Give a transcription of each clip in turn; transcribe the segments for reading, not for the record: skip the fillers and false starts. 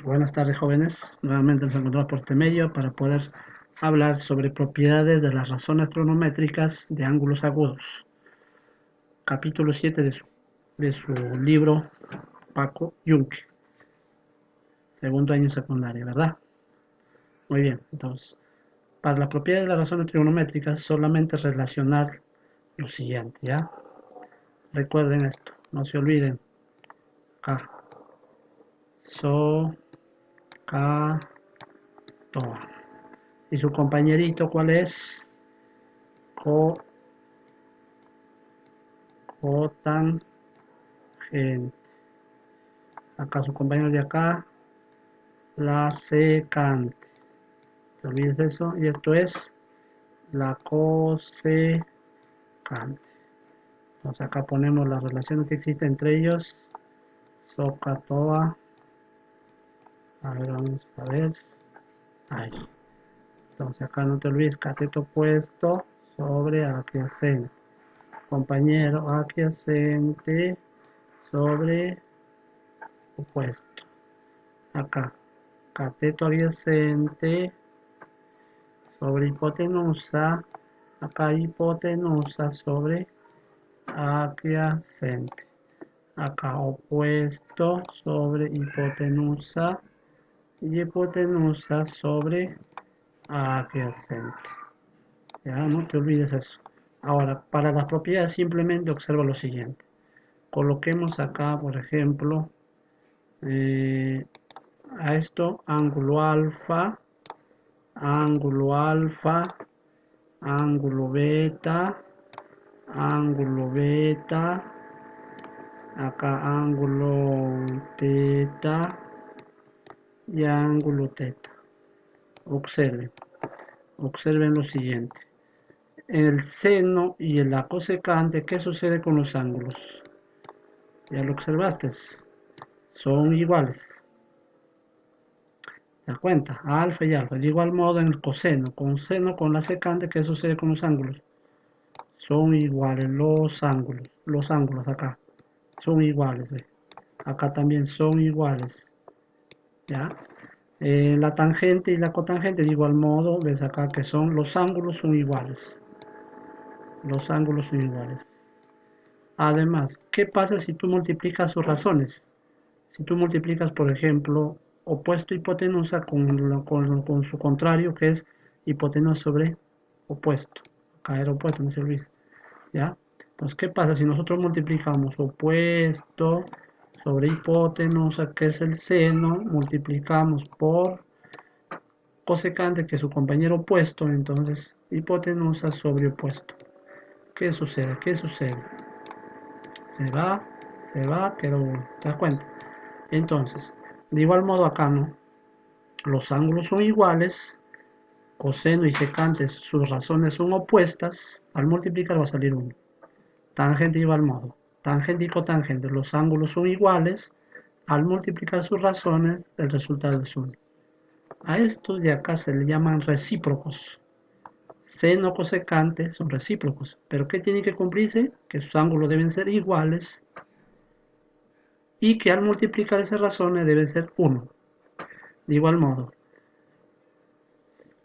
Buenas tardes, jóvenes. Nuevamente nos encontramos por este medio para poder hablar sobre propiedades de las razones trigonométricas de ángulos agudos. Capítulo 7 de su libro Paco Yunque, segundo año secundario, ¿verdad? Muy bien, entonces, para las propiedades de las razones trigonométricas solamente relacionar lo siguiente, ¿ya? Recuerden esto, no se olviden. Acá, so, ca, to. ¿Y su compañerito cuál es? Co, cotangente. Acá su compañero de acá, la secante. No olvides eso. Y esto es la cosecante. Entonces acá ponemos las relaciones que existen entre ellos. Socatoa. A ver, vamos a ver. Ahí. Entonces acá no te olvides cateto opuesto sobre adyacente. Compañero adyacente sobre opuesto. Acá. Cateto adyacente sobre hipotenusa, acá hipotenusa sobre adyacente, acá opuesto sobre hipotenusa y hipotenusa sobre adyacente. Ya no te olvides eso. Ahora, para las propiedades simplemente observa lo siguiente. Coloquemos acá, por ejemplo, eh, a esto ángulo alfa, ángulo beta, acá ángulo teta y ángulo teta. Observen, observen lo siguiente. El seno y la cosecante, ¿qué sucede con los ángulos? Ya lo observaste, son iguales. ¿Te das cuenta? Alfa y alfa. De igual modo en el coseno, con seno, con la secante, ¿qué sucede con los ángulos? Son iguales los ángulos acá, son iguales, ¿ve? Acá también son iguales, ¿ya? La tangente y la cotangente de igual modo, ves acá que son, los ángulos son iguales, los ángulos son iguales. Además, ¿qué pasa si tú multiplicas sus razones? Si tú multiplicas, por ejemplo, opuesto hipotenusa con su contrario, que es hipotenusa sobre opuesto. Acá era opuesto, no se olvide. ¿Ya? Entonces, ¿qué pasa si nosotros multiplicamos opuesto sobre hipotenusa, que es el seno, multiplicamos por cosecante, que es su compañero opuesto, entonces hipotenusa sobre opuesto? ¿Qué sucede? ¿Qué sucede? Se va, se va, pero ¿te das cuenta? Entonces, de igual modo acá, ¿no? Los ángulos son iguales, coseno y secante, sus razones son opuestas, al multiplicar va a salir 1. Tangente igual modo. Tangente y cotangente, los ángulos son iguales. Al multiplicar sus razones, el resultado es 1. A estos de acá se le llaman recíprocos. Seno cosecante son recíprocos. Pero ¿qué tiene que cumplirse? Que sus ángulos deben ser iguales y que al multiplicar esas razones debe ser 1. De igual modo,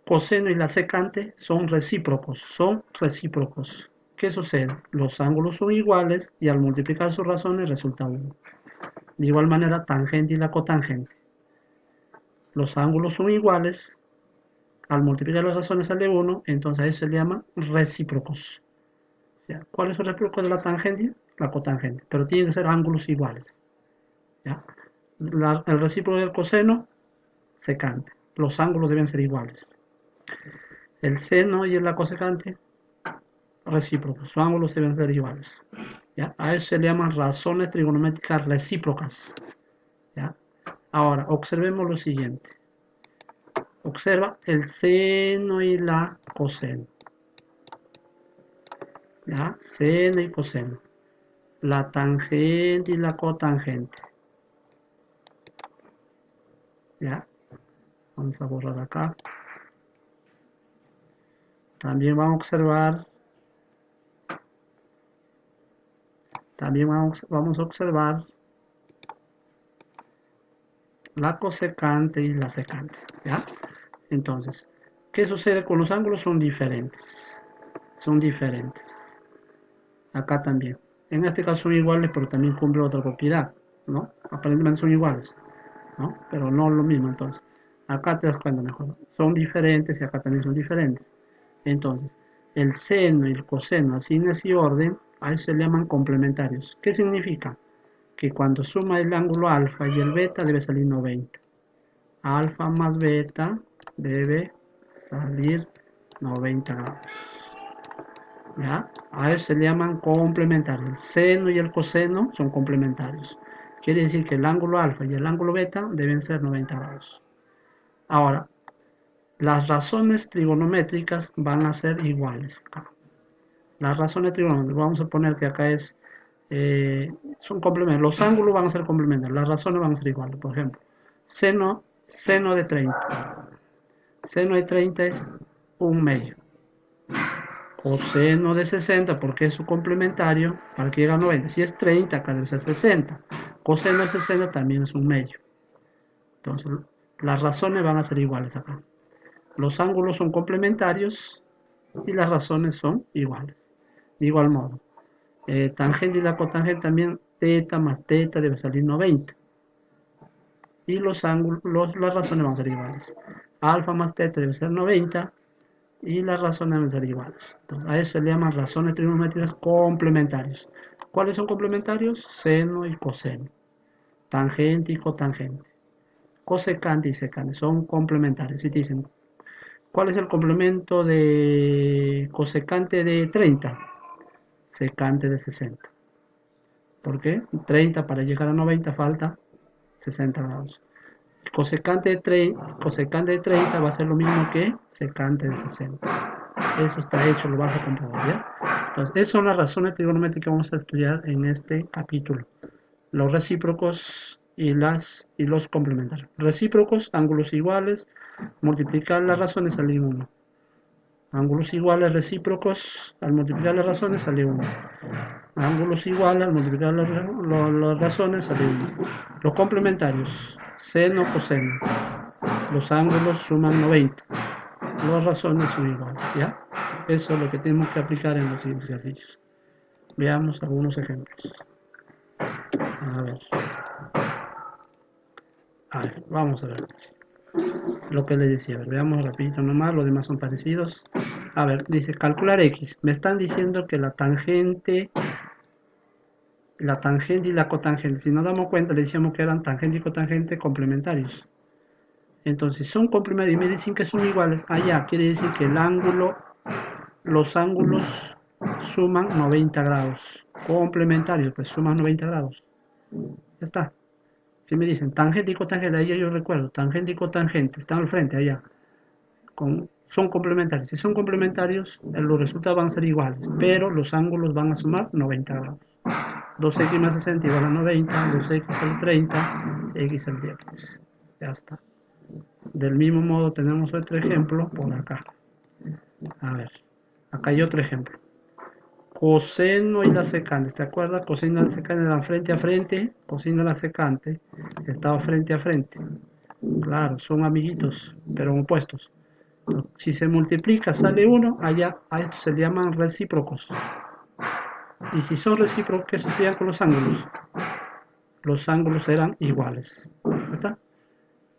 coseno y la secante son recíprocos. Son recíprocos. ¿Qué sucede? Los ángulos son iguales y al multiplicar sus razones resulta 1. De igual manera, tangente y la cotangente. Los ángulos son iguales. Al multiplicar las razones sale 1, entonces ahí se le llama recíprocos. O sea, ¿cuál es el recíproco de la tangente? La cotangente. Pero tienen que ser ángulos iguales. ¿Ya? El recíproco del coseno, secante. Los ángulos deben ser iguales. El seno y la cosecante, recíprocos. Los ángulos deben ser iguales. ¿Ya? A eso se le llaman razones trigonométricas recíprocas. ¿Ya? Ahora, observemos lo siguiente. Observa el seno y la coseno. ¿Ya? Seno y coseno. La tangente y la cotangente. ¿Ya? Vamos a borrar acá. También vamos a observar la cosecante y la secante, ¿ya? Entonces, ¿qué sucede con los ángulos? Son diferentes. Son diferentes. Acá también. En este caso son iguales, pero también cumple otra propiedad, ¿no? Aparentemente son iguales, ¿no? Pero no lo mismo, entonces. Acá te das cuenta mejor. Son diferentes y acá también son diferentes. Entonces, el seno y el coseno, así en ese orden, a eso se llaman complementarios. ¿Qué significa? Que cuando suma el ángulo alfa y el beta debe salir 90. Alfa más beta debe salir 90 grados. ¿Ya? A eso se le llaman complementarios. El seno y el coseno son complementarios. Quiere decir que el ángulo alfa y el ángulo beta deben ser 90 grados. Ahora, las razones trigonométricas van a ser iguales. Las razones trigonométricas, vamos a poner que acá son complementarios. Los ángulos van a ser complementarios, las razones van a ser iguales. Por ejemplo, seno de 30. Seno de 30 es un medio. Coseno de 60, porque es su complementario, para que llegue a 90. Si es 30, acá debe ser 60. Coseno de 60 también es un medio. Entonces, las razones van a ser iguales acá. Los ángulos son complementarios y las razones son iguales. De igual modo, tangente y la cotangente también, teta más teta debe salir 90. Y los ángulos, las razones van a ser iguales. Alfa más teta debe ser 90 y las razones deben ser iguales. Entonces, a eso se le llaman razones trigonométricas complementarios. ¿Cuáles son complementarios? Seno y coseno. Tangente y cotangente. Cosecante y secante son complementarios. Si te dicen, ¿cuál es el complemento de cosecante de 30? Secante de 60. ¿Por qué? 30 para llegar a 90 falta 60 grados. Cosecante de 30 va a ser lo mismo que secante de 60. Eso está hecho, lo vas a comprobar, ¿ya? Entonces, esas son las razones trigonométricas que vamos a estudiar en este capítulo. Los recíprocos y los complementarios. Recíprocos, ángulos iguales, multiplicar las razones sale 1. Ángulos iguales recíprocos, al multiplicar las razones sale 1. Ángulos iguales, al multiplicar las razones sale 1. Los complementarios, seno, coseno. Los ángulos suman 90. Las razones son iguales, ¿ya? Eso es lo que tenemos que aplicar en los siguientes ejercicios. Veamos algunos ejemplos. Vamos a ver lo que les decía. A ver, veamos rapidito nomás, los demás son parecidos. A ver, dice calcular x. Me están diciendo que la tangente y la cotangente, si nos damos cuenta, le decíamos que eran tangente y cotangente complementarios. Entonces, son complementarios y me dicen que son iguales. Allá quiere decir que los ángulos suman 90 grados. Complementarios, pues suman 90 grados. Ya está. Si me dicen tangente y cotangente, ahí yo recuerdo, tangente y cotangente, están al frente allá. Son complementarios. Si son complementarios, los resultados van a ser iguales, pero los ángulos van a sumar 90 grados. 2x más 60 igual a 90, 2x al 30, x al 10. Ya está. Del mismo modo tenemos otro ejemplo por acá. A ver, acá hay otro ejemplo. Coseno y la secante, ¿te acuerdas? Coseno y la secante eran frente a frente, coseno y la secante estaba frente a frente. Claro, son amiguitos, pero opuestos. Si se multiplica sale 1, allá a estos se llaman recíprocos. Y si son recíprocos, ¿qué sucede con los ángulos? Los ángulos eran iguales. ¿Ya está?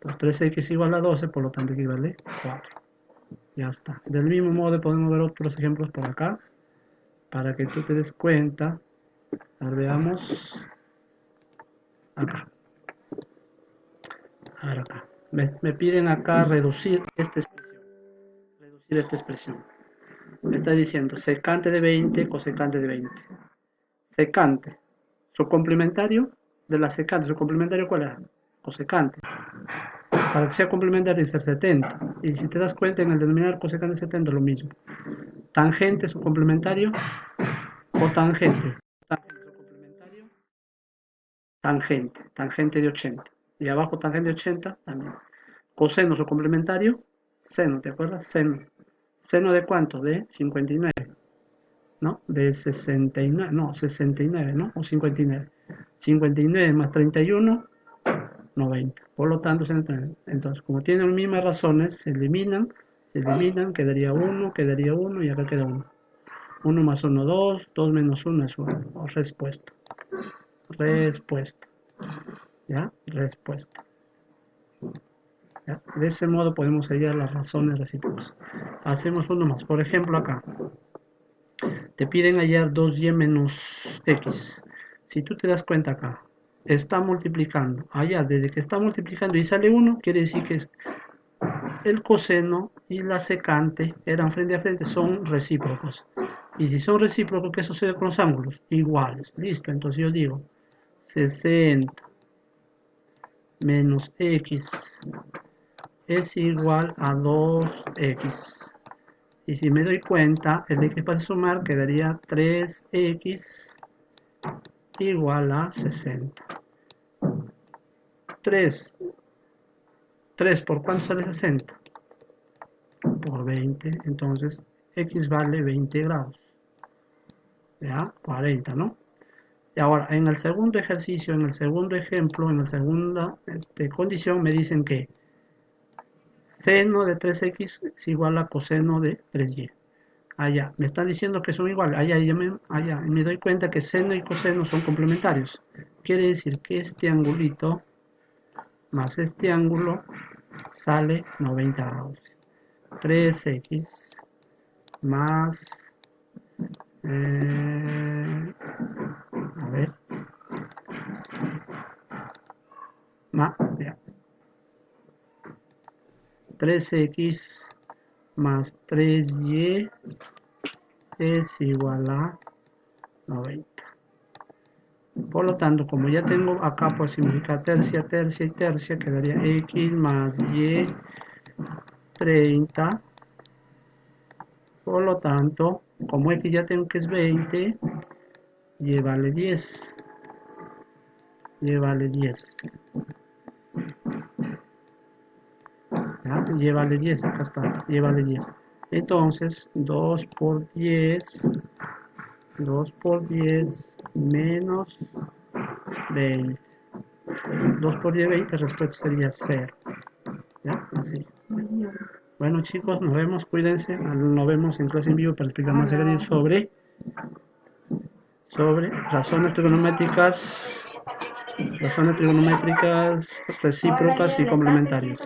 Pues 3x igual a 12, por lo tanto equivale 4. Ya está. Del mismo modo podemos ver otros ejemplos por acá, para que tú te des cuenta. A ver, veamos. Acá. A ver acá. Me piden acá reducir esta expresión. Reducir esta expresión. Me está diciendo secante de 20, cosecante de 20. Secante. Su complementario de la secante. ¿Su complementario cuál era? Cosecante. Para que sea complementario tiene que ser 70. Y si te das cuenta, en el denominador cosecante 70 es lo mismo. Tangente, su complementario, cotangente. Tangente, su complementario, tangente de 80. Y abajo tangente de 80 también. Coseno, su complementario, seno, ¿te acuerdas? Seno. ¿Seno de cuánto? De 59. ¿No? De 69, no, 69, ¿no? O 59. 59 más 31, 90. Por lo tanto, entonces, como tienen mismas razones, se eliminan, quedaría 1 y acá queda 1. 1 más 1, 2, 2 menos 1 es 1. Respuesta. Respuesta. ¿Ya? Respuesta. ¿Ya? De ese modo podemos hallar las razones recíprocas. Hacemos uno más. Por ejemplo, acá. Te piden hallar 2y menos x. Si tú te das cuenta acá, está multiplicando. Allá, desde que está multiplicando y sale 1, quiere decir que el coseno y la secante eran frente a frente, son recíprocos. Y si son recíprocos, ¿qué sucede con los ángulos? Iguales. Listo, entonces yo digo 60 menos x es igual a 2x. Y si me doy cuenta, el x para sumar quedaría 3x igual a 60. 3. 3 por cuánto sale 60? Por 20. Entonces, x vale 20 grados. ¿Ya? 40, ¿no? Y ahora, en el segundo ejercicio, en el segundo ejemplo, en la segunda condición, me dicen que seno de 3x es igual a coseno de 3y. Allá, me están diciendo que son iguales. Allá, me doy cuenta que seno y coseno son complementarios. Quiere decir que este angulito más este ángulo sale 90 grados. 3x más... a ver. Ya. 3x más 3y es igual a 90. Por lo tanto, como ya tengo acá por simplificar tercia, tercia y tercia, quedaría x más y 30. Por lo tanto, como x ya tengo que es 20, y vale 10. Y vale 10. ¿Ya? Y vale 10, acá está, y vale 10. Entonces, 2 por 10 menos 20. 2 por 10, 20, respuesta sería 0. ¿Ya? Así. Bueno, chicos, nos vemos, cuídense. Nos vemos en clase en vivo para explicar más sobre razones trigonométricas recíprocas y complementarias.